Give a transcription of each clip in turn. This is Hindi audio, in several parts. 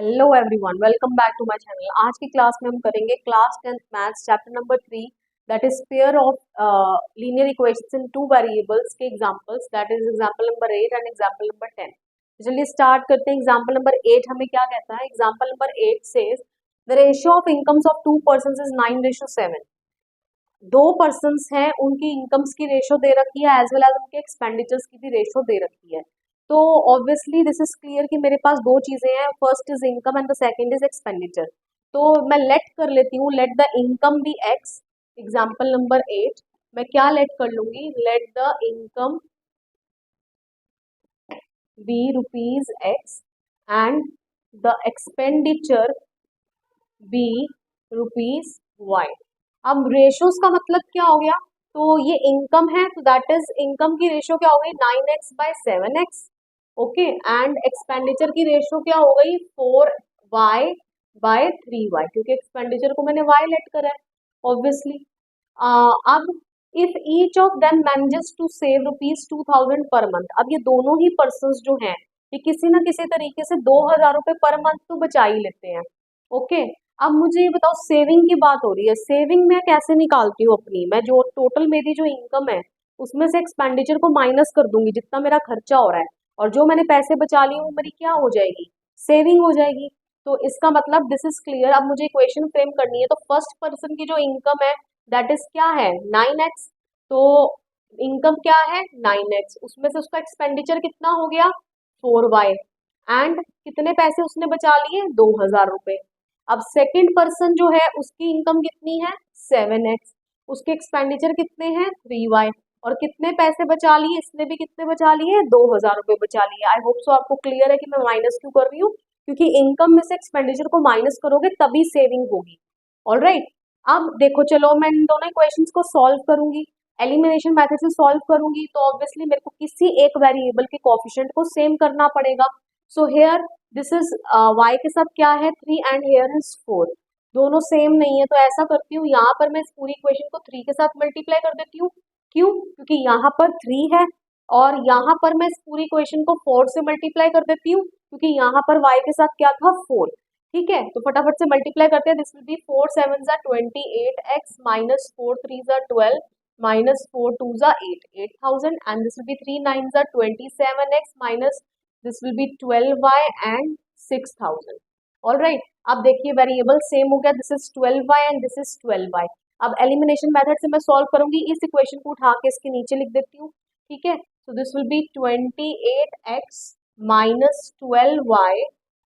Hello everyone, welcome back to my channel. आज की क्लास में हम करेंगे class 10th maths chapter number 3, that is pair of linear equations in two variables के examples, that is example number 8 and example number 10। चलिए स्टार्ट करते हैं। एग्जांपल नंबर 8 हमें क्या कहता है? Example number 8 says the ratio of incomes of to persons is 9:7। दो पर्सन्स हैं, उनकी इनकम्स की रेशो दे रखी है एज वेल एज उनके एक्सपेंडिचर्स की भी रेशो दे रखी है। तो ऑब्वियसली दिस इज क्लियर कि मेरे पास दो चीजें हैं, first is income and the second is expenditure. तो मैं लेट कर लेती हूँ, let the income be X. Example number 8 मैं क्या लेट कर लूंगी? Let the income be rupees X and the expenditure be rupees Y. अब रेशोज का मतलब क्या हो गया? तो ये इनकम है, तो दैट इज इनकम की रेशो क्या हो गई? 9x/7x। ओके, एंड एक्सपेंडिचर की रेशो क्या हो गई? 4y/3y, क्योंकि एक्सपेंडिचर को मैंने y लेट करा है ऑब्वियसली। अब if each of them manages to save ₹2000 per month, अब ये दोनों ही पर्सन जो हैं ये किसी ना किसी तरीके से 2000 रुपए पर मंथ तो बचा ही लेते हैं। ओके, अब मुझे ये बताओ, सेविंग की बात हो रही है, सेविंग मैं कैसे निकालती हूँ अपनी? मैं जो टोटल मेरी जो इनकम है उसमें से एक्सपेंडिचर को माइनस कर दूंगी, जितना मेरा खर्चा हो रहा है, और जो मैंने पैसे बचा लिए वो मेरी क्या हो जाएगी? सेविंग हो जाएगी। तो इसका मतलब दिस इज क्लियर। अब मुझे इक्वेशन फ्रेम करनी है, तो फर्स्ट पर्सन की जो इनकम है दैट इज क्या है? 9x। तो इनकम क्या है? 9x, उसमें से उसका एक्सपेंडिचर कितना हो गया? 4y, एंड कितने पैसे उसने बचा लिए? 2000 रुपए। अब सेकंड पर्सन जो है उसकी इनकम कितनी है? 7x, उसके एक्सपेंडिचर कितने हैं? 3y, और कितने पैसे बचा लिए इसने? भी कितने बचा लिए? 2000 रुपए बचा लिए। आई होप सो आपको क्लियर है कि मैं माइनस क्यों कर रही हूँ, क्योंकि इनकम में से एक्सपेंडिचर को माइनस करोगे तभी सेविंग होगी। ऑलराइट, अब देखो, चलो मैं इन दोनों इक्वेशंस को सॉल्व करूंगी, एलिमिनेशन मेथड से सॉल्व करूंगी, तो ऑब्वियसली मेरे को किसी एक वेरिएबल के कोएफिशिएंट को सेम करना पड़ेगा। So here this is y के साथ क्या है? 3 एंड हेयर इज 4। दोनों सेम नहीं है, तो ऐसा करती हूँ, यहाँ पर मैं इस पूरी इक्वेशन को 3 के साथ मल्टीप्लाई कर देती हूँ। क्यों? क्योंकि यहाँ पर 3 है, और यहाँ पर मैं इस पूरी इक्वेशन को 4 से मल्टीप्लाई कर देती हूँ, क्योंकि यहाँ पर y के साथ क्या था? 4। ठीक है, तो फटाफट से मल्टीप्लाई करते हैं। This will B 4 7 28x minus 4 3 12 minus 4 2 8 8000, and this will B 3 9 27x minus this will B 12y and 6000। Alright, अब देखिए वेरिएबल सेम हो गया, this is 12y and this is 12y। अब एलिमिनेशन मेथड से मैं सॉल्व करूंगी, इस इक्वेशन को उठा के इसके नीचे लिख देती हूँ। ठीक है, so this will be 28x minus 12y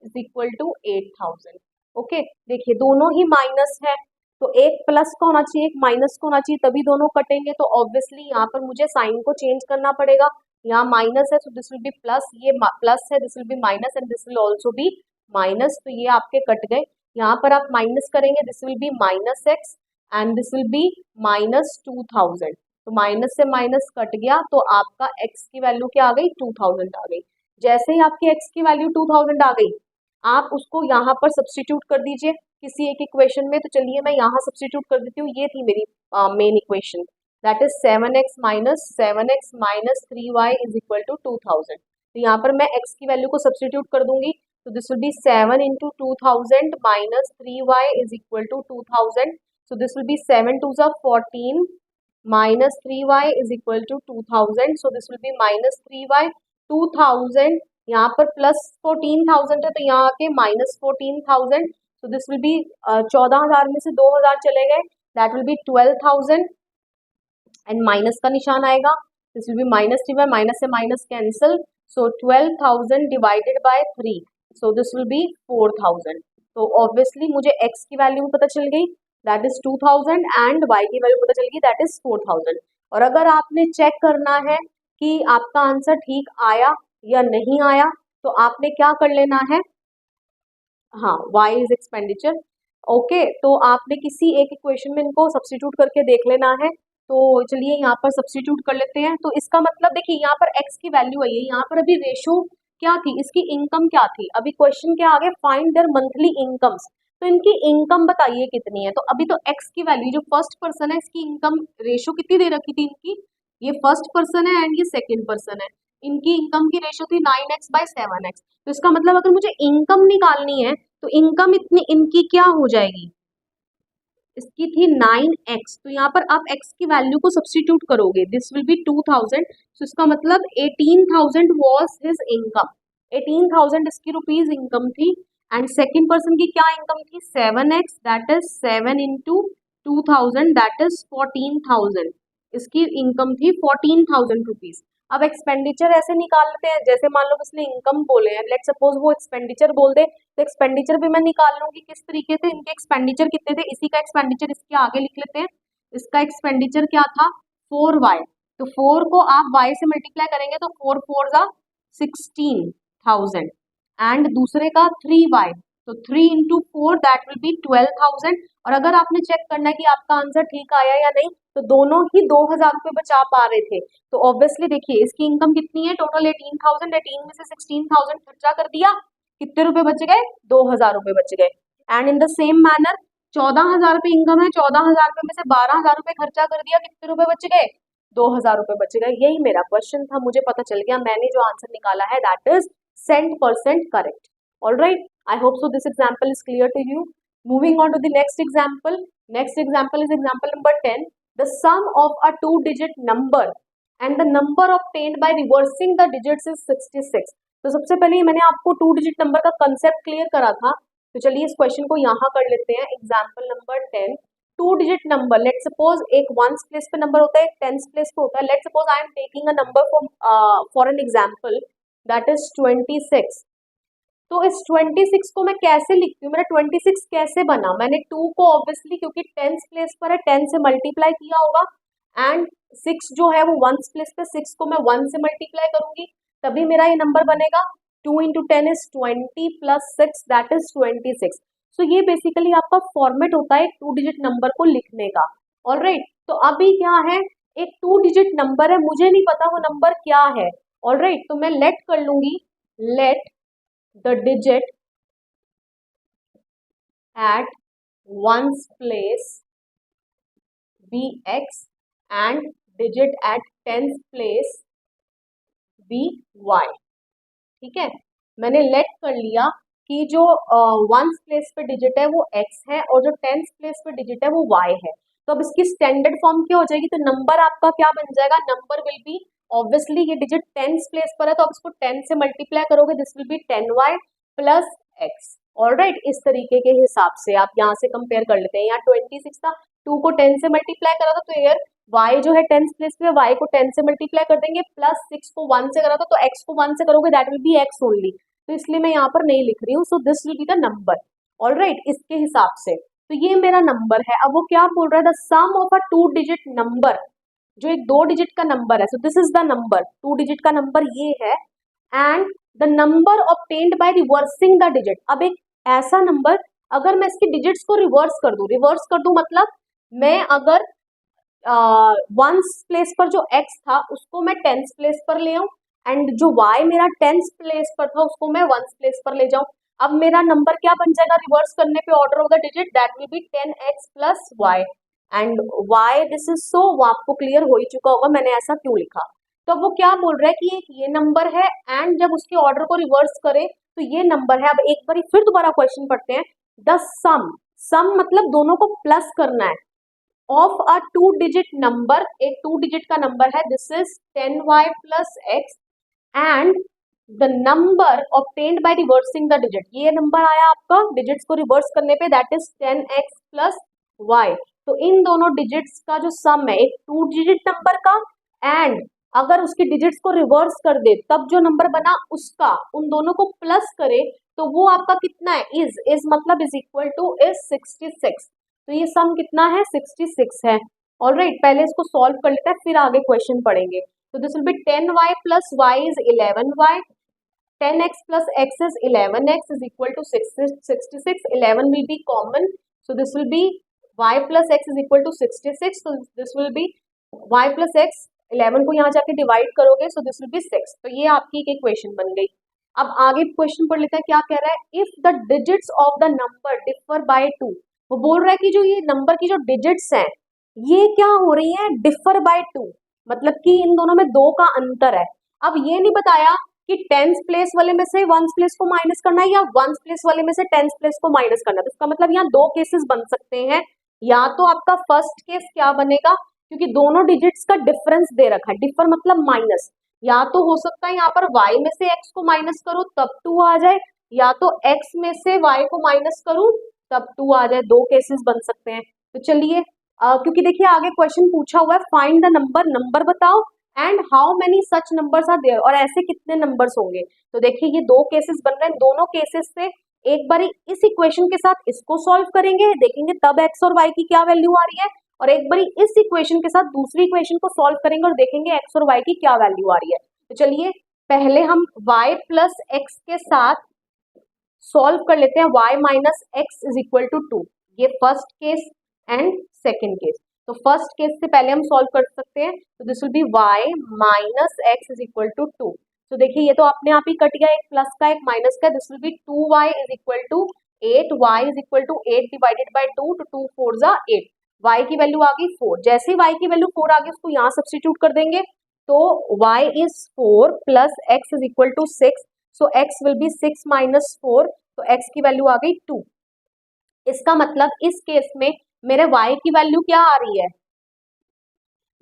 is equal to 8000। Okay, देखिए दोनों ही माइनस है, तो एक प्लस का होना चाहिए, एक माइनस का होना चाहिए, तभी दोनों कटेंगे। तो ऑब्वियसली यहाँ पर मुझे साइन को चेंज करना पड़ेगा। यहाँ माइनस है, so this will B plus, ये प्लस है, this will be minus, and this will also be minus. तो ये आपके कट गए। यहाँ पर आप माइनस करेंगे, this will be minus x and this will be minus 2000। तो माइनस से माइनस कट गया, तो आपका एक्स की वैल्यू क्या आ गई? 2000 आ गई। जैसे ही आपकी एक्स की वैल्यू 2000 आ गई, आप उसको यहाँ पर सब्सटीट्यूट कर दीजिए किसी एक इक्वेशन में। तो चलिए मैं यहाँ सब्सटीट्यूट कर देती हूँ, ये थी मेरी main equation, that is 7x minus 3y is equal to 2000। तो यहाँ पर मैं x की वैल्यू को सब्सटीट्यूट कर दूंगी, तो this will be 7 into 2000 minus 3y is equal to 2000। So this will be 7 2 14 minus 3y is equal to 2000। So this will be minus 3y 2000, यहाँ पर प्लस 14,000 है, तो यहाँ आके minus 14,000। So this will be 14,000 में से 2000 चले गए, that will be 12,000, and minus का निशान आएगा, this will be minus 3y, minus से minus cancel, so 12,000 divided by 3, so this will be 4,000। तो ऑब्वियसली मुझे x की वैल्यू पता चल गई, दैट इज 2000, एंड y की वैल्यू पता चल गई, दैट इज 4000। और अगर आपने चेक करना है कि आपका आंसर ठीक आया या नहीं आया, तो आपने क्या कर लेना है? हाँ, y इज एक्सपेंडिचर। ओके, तो आपने किसी एक इक्वेशन में इनको सब्स्टिट्यूट करके देख लेना है। तो चलिए यहाँ पर सब्स्टिट्यूट कर लेते हैं। तो इसका मतलब देखिए, यहाँ पर x की वैल्यू आई है, यहाँ पर अभी रेशो क्या थी? इसकी इनकम क्या थी? अभी क्वेश्चन क्या आ गया? Find there monthly incomes. तो इनकी इनकम बताइए कितनी है। तो अभी तो x की वैल्यू, जो फर्स्ट पर्सन है, इसकी इनकम रेशो कितनी दे रखी थी इनकी? ये फर्स्ट पर्सन है एंड ये सेकेंड पर्सन है, इनकी इनकम की रेशियो थी 9x/7x। तो इसका मतलब अगर मुझे इनकम निकालनी है तो इनकम इतनी इनकी क्या हो जाएगी, इसकी थी 9x, तो यहाँ पर आप x की वैल्यू को सब्स्टिट्यूट करोगे, दिस विल बी 2000। तो इसका मतलब 18,000 वॉज हिज इनकम, 18,000 इसकी रुपीज इनकम थी। एंड सेकेंड पर्सन की क्या इनकम थी, 7x, that is 7 into 2000, that is 14,000, इसकी इनकम थी 14,000 रुपीज। अब एक्सपेंडिचर ऐसे निकालते हैं, जैसे मान लो किसने इनकम बोले हैं, लेट सपोज वो एक्सपेंडिचर बोल दे, तो एक्सपेंडिचर भी मैं निकाल लूंगी किस तरीके से, इनके एक्सपेंडिचर कितने थे, इसी का एक्सपेंडिचर इसके आगे लिख लेते हैं। इसका एक्सपेंडिचर क्या था, 4y, तो 4 को आप y से मल्टीप्लाई करेंगे तो 4 4 जा 16,000, एंड दूसरे का 3y, तो 3 इंटू 4 दैट विल बी 12,000। और अगर आपने चेक करना है कि आपका आंसर ठीक आया या नहीं, तो दोनों ही 2,000 रुपये बचा पा रहे थे। तो ऑब्वियसली देखिए इसकी इनकम कितनी है, टोटल 18,000, 18 में से 16,000 खर्चा कर दिया, कितने रुपए बच गए, 2,000 रुपए बच गए। And in the same manner 14,000 रुपए इनकम है, 14,000 रुपए में से 12,000 रुपए खर्चा कर दिया, कितने रुपए बच गए, 2,000 रुपए बच गए। यही मेरा क्वेश्चन था, मुझे पता चल गया, मैंने जो आंसर निकाला है that is 100% correct. Alright, I hope so this example is clear to you. Moving on to the next example. Next example is example number 10। The sum of a two-digit number and the number obtained by reversing the digits is 66। तो सबसे पहले मैंने आपको टू डिजिट नंबर का कंसेप्ट क्लियर करा था, तो चलिए इस क्वेश्चन को यहाँ कर लेते हैं। Example number 10, to digit number, let suppose एक वंस प्लेस पे नंबर होता है, एक टेंस प्लेस पे होता है। Let suppose I am taking a number for an example that is 26। तो इस 26 को मैं कैसे लिखती हूँ, मेरा 26 कैसे बना, मैंने 2 को ऑब्वियसली क्योंकि टेंस प्लेस पर है 10 से मल्टीप्लाई किया होगा, एंड 6 जो है वो वंस प्लेस पे, 6 को मैं 1 से मल्टीप्लाई करूंगी, तभी मेरा ये नंबर बनेगा। 2 into 10 is 20 plus 6 that is 26। सो ये बेसिकली आपका फॉर्मेट होता है टू डिजिट नंबर को लिखने का। ऑलराइट, तो अभी क्या है, एक टू डिजिट नंबर है, मुझे नहीं पता वो नंबर क्या है। ऑलराइट, तो मैं लेट कर लूंगी, late the digit at ones place be x and digit at tens place be y। ठीक है, मैंने लेट कर लिया कि जो वंस प्लेस पे डिजिट है वो x है और जो टेंस प्लेस पे डिजिट है वो y है। तो अब इसकी स्टैंडर्ड फॉर्म क्या हो जाएगी, तो नंबर आपका क्या बन जाएगा, नंबर विल बी ऑब्वियसली ये डिजिट टेंस प्लेस पर है तो आप इसको 10 से मल्टीप्लाई करोगे, this will B 10y plus x। Alright, इस तरीके के हिसाब से आप यहाँ से कंपेयर कर लेते हैं। यहाँ 26 था, 2 को 10 से मल्टीप्लाई करा था, तो यार y जो है टेंस प्लेस पे, y को 10 से मल्टीप्लाई कर देंगे, प्लस 6 को 1 से करा था, तो x को 1 से करोगे that will B x only, तो इसलिए मैं यहाँ पर नहीं लिख रही हूँ। So this will be the number. Alright, इसके हिसाब से तो ये मेरा नंबर है। अब वो क्या बोल रहा है, the sum of a two digit number, जो एक 2 डिजिट का नंबर है, so this is the number, 2 digit का नंबर ये है, and the number obtained by reversing the digit. अब एक ऐसा नंबर, अगर मैं इसकी डिजिट्स को रिवर्स कर दूं मतलब मैं अगर वंस प्लेस पर जो x था उसको मैं टेंस प्लेस पर ले आऊं, एंड जो y मेरा टेंस प्लेस पर था उसको मैं वंस प्लेस पर ले जाऊं। अब मेरा नंबर क्या बन जाएगा, रिवर्स करने पे order of the digit that will B 10x plus y, and y this is so, वो आपको क्लियर हो ही चुका होगा मैंने ऐसा क्यों लिखा। तो वो क्या बोल रहा है कि ये नंबर है, एंड जब उसके ऑर्डर को रिवर्स करे तो ये नंबर है। अब एक बार फिर दोबारा क्वेश्चन पढ़ते हैं, द सम मतलब दोनों को प्लस करना है, of a two digit number, एक टू डिजिट का नंबर है, this is 10y plus x, and the number obtained by reversing the digit, ये नंबर आया आपका डिजिट्स को रिवर्स करने पे, that is 10x plus y। तो इन दोनों डिजिट्स का जो सम है, एक टू डिजिट नंबर का, एंड अगर उसकी डिजिट्स को रिवर्स कर दे तब जो नंबर बना उसका, उन दोनों को प्लस करे तो वो आपका कितना है, इज मतलब इज इक्वल टू इज 66। तो ये सम कितना है, 66 है। ऑलराइट, पहले इसको सॉल्व कर लेते हैं फिर आगे क्वेश्चन पढ़ेंगे। तो this will B 10y plus y is 11y, 10x plus x is 11x is equal to 66, 11 will be common, so this will be y plus x is equal to 66, so this will be y plus x, 11 को यहाँ जाके डिवाइड करोगे, so this will be 6। तो ये आपकी एक इक्वेशन बन गई। अब आगे क्वेश्चन पढ़ लेते हैं, क्या कह रहा है, if the digits of the number differ by 2, वो बोल रहा है कि जो ये नंबर की जो डिजिट्स हैं ये क्या हो रही है, डिफर बाय 2, मतलब कि इन दोनों में 2 का अंतर है। अब ये नहीं बताया कि टेंथ प्लेस वाले में से वंस प्लेस को माइनस करना है या वंस प्लेस वाले में से टेंथ प्लेस को माइनस करना है। तो इसका मतलब यहाँ दो केसेस बन सकते हैं। या तो आपका फर्स्ट केस क्या बनेगा, क्योंकि दोनों डिजिट्स का डिफरेंस दे रखा है, डिफर मतलब माइनस, या तो हो सकता है यहाँ पर y में से x को माइनस करो तब 2 आ जाए, या तो x में से y को माइनस करूं तब 2 आ जाए। दो केसेस बन सकते हैं। तो चलिए क्योंकि देखिए आगे क्वेश्चन पूछा हुआ है फाइंड द नंबर, नंबर बताओ and how many such numbers are there, और ऐसे कितने नंबर्स होंगे। तो देखिए ये दो केसेस बन रहे हैं, दोनों केसेस से एक बार इस इक्वेशन के साथ इसको सॉल्व करेंगे, देखेंगे तब x और y की क्या वैल्यू आ रही है, और एक बार इस इक्वेशन के साथ दूसरी इक्वेशन को सॉल्व करेंगे और देखेंगे x और y की क्या वैल्यू आ रही है। तो चलिए पहले हम y प्लस एक्स के साथ सॉल्व कर लेते हैं y minus X is equal to 2, ये first case and second case. तो फर्स्ट केस से पहले हम सॉल्व कर सकते हैं, तो this will be y minus X is equal to 2। तो देखिए ये तो अपने आप ही कट गया, एक प्लस का एक माइनस का, this will be 2y is equal to 8, y is equal to 8 divided by 2, तो 2 4 जा 8, y की वैल्यू आ गई 4। जैसे ही y की वैल्यू 4 आ गई उसको यहाँ सब्स्टिट्यूट कर देंगे, तो y is 4 plus x is equal to 6, so x will be 6 minus 4, तो x की वैल्यू आ गई 2। इसका मतलब इस केस में मेरे y की वैल्यू क्या आ रही है,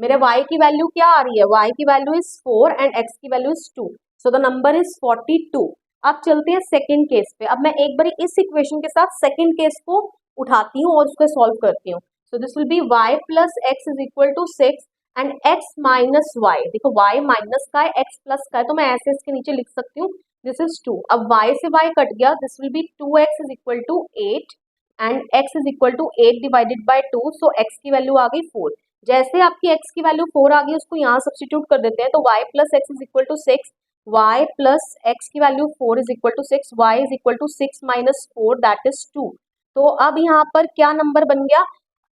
मेरे y की वैल्यू क्या आ रही है, y की वैल्यू इज 4 एंड x की value is 2, so the number is 42। अब चलते हैं सेकेंड केस पे। अब मैं एक बार इस इक्वेशन के साथ सेकेंड केस को उठाती हूँ और उसको सॉल्व करती हूँ। So this will be y plus x is equal to 6 and x minus Y, देखो y माइनस का है x प्लस का है, तो मैं ऐसे इसके नीचे लिख सकती हूँ दिस इज 2। अब y से y कट गया, this will be 2x is equal to 8 and x is equal to 8 divided by 2, so x की वैल्यू आ गई 4। जैसे आपकी x की वैल्यू 4 आ गई उसको यहाँ सब्स्टिट्यूट कर देते हैं, तो y plus x is equal to 6, y plus x की value 4 is equal to 6, y is equal to 6 minus 4 that is 2। तो अब यहाँ पर क्या नंबर बन गया,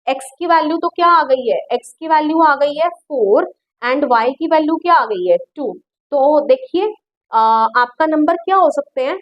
x की वैल्यू तो क्या आ गई है, x की वैल्यू आ गई है 4 एंड y की वैल्यू क्या आ गई है 2। तो देखिए आपका नंबर क्या हो सकते हैं,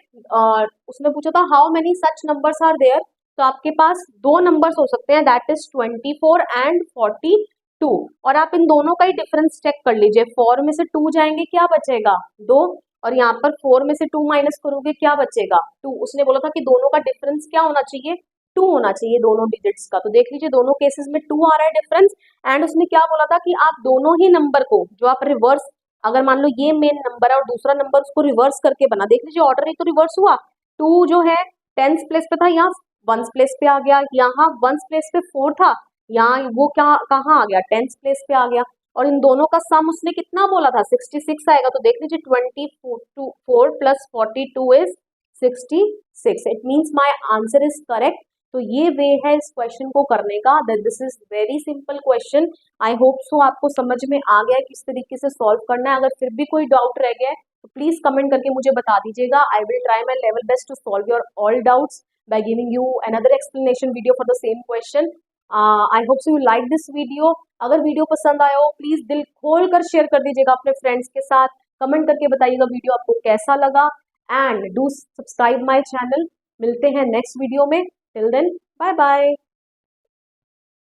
उसने पूछा था how many such numbers are there, तो आपके पास दो नंबर्स हो सकते हैं दैट इज 24 एंड 42, और आप इन दोनों का ही डिफरेंस चेक कर लीजिए। 4 में से 2 जाएंगे क्या बचेगा 2, और यहाँ पर 4 में से 2 माइनस करोगे क्या बचेगा 2। उसने बोला था कि दोनों का डिफरेंस क्या होना चाहिए, 2 होना चाहिए दोनों डिजिट्स का। तो देख लीजिए दोनों केसेस में 2 आ रहा है डिफरेंस, एंड उसने क्या बोला था कि आप दोनों ही नंबर को जो आप रिवर्स, अगर मान लो ये मेन नंबर है और दूसरा नंबर उसको रिवर्स करके बना, देख लीजिए ऑर्डर ही तो रिवर्स हुआ, 2 जो है टेंथ प्लेस पे था, यहाँ वंस प्लेस पे आ गया, यहाँ वंस प्लेस पे 4 था, यहाँ वो क्या कहाँ आ गया टेंथ प्लेस पे आ गया, और इन दोनों का सम उसने कितना बोला था 66 आएगा। तो देख लीजिए 24 plus 42 is 66, it means my answer is correct. तो ये वे है इस क्वेश्चन को करने का, this is very simple question. I hope सो आपको समझ में आ गया है किस तरीके से सॉल्व करना है। अगर फिर भी कोई डाउट रह गया है तो प्लीज कमेंट करके मुझे बता दीजिएगा। I will try my level best to solve your all doubts by giving you another explanation video for the same question. I hope so you like this video. अगर वीडियो पसंद आया हो प्लीज दिल खोल कर शेयर कर दीजिएगा अपने फ्रेंड्स के साथ, कमेंट करके बताइएगा वीडियो आपको कैसा लगा, and do subscribe my channel. मिलते हैं नेक्स्ट वीडियो में, टिल देन बाय बाय।